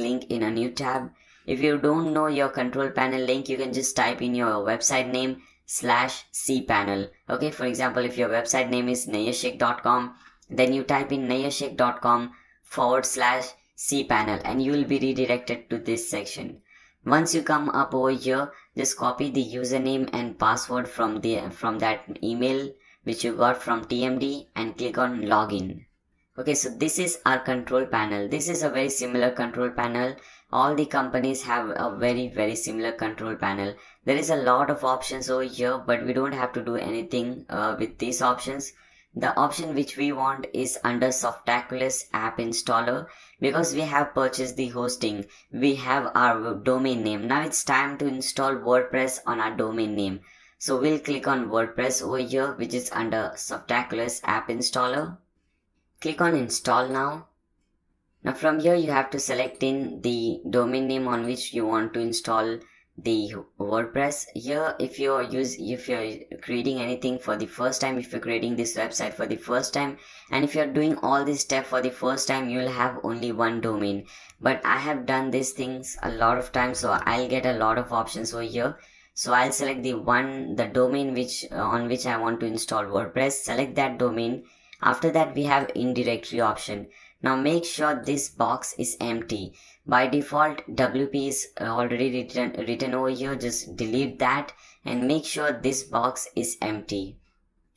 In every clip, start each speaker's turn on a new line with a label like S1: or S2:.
S1: link in a new tab. If you don't know your control panel link, you can just type in your website name /cpanel. Okay, for example, if your website name is nayashik.com, then you type in nayashik.com/cpanel and you will be redirected to this section. Once you come up over here, just copy the username and password from that email which you got from TMD and click on login. Okay, so this is our control panel. This is a very similar control panel. All the companies have a very similar control panel. There is a lot of options over here, but we don't have to do anything with these options. The option which we want is under Softaculous app installer, because we have purchased the hosting. We have our domain name. Now it's time to install WordPress on our domain name. So we'll click on WordPress over here, which is under Softaculous app installer. Click on install now. Now from here you have to select in the domain name on which you want to install the WordPress. Here if you're creating anything for the first time, if you're creating this website for the first time, and if you're doing all this step for the first time, you'll have only one domain. But I have done these things a lot of times, so I'll get a lot of options over here. So I'll select the domain on which I want to install WordPress. Select that domain. After that we have indirectory option. Now make sure this box is empty. By default WP is already written over here. Just delete that and make sure this box is empty.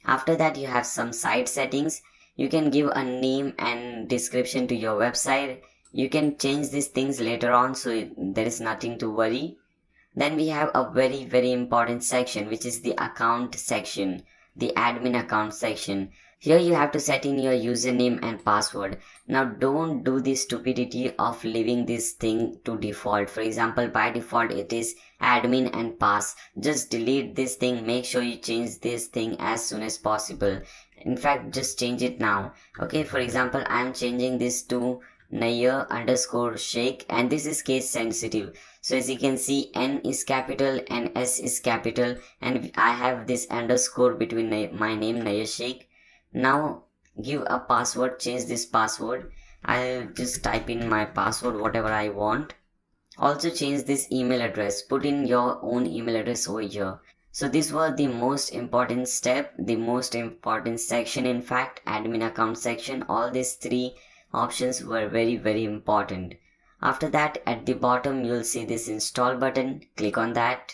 S1: After that you have some site settings. You can give a name and description to your website. You can change these things later on, so there is nothing to worry. Then we have a very important section, which is the account section, the admin account section. Here you have to set in your username and password. Now don't do the stupidity of leaving this thing to default. For example, by default it is admin and pass. Just delete this thing. Make sure you change this thing as soon as possible. In fact, just change it now. Okay, for example, I am changing this to Naya_Sheikh, and this is case sensitive. So as you can see, N is capital and S is capital, and I have this underscore between my name Naya Sheikh. Now give a password, change this password. I'll just type in my password, whatever I want. Also change this email address, put in your own email address over here. So this was the most important step, the most important section, in fact, admin account section. All these three options were very important. After that, at the bottom you'll see this install button. Click on that.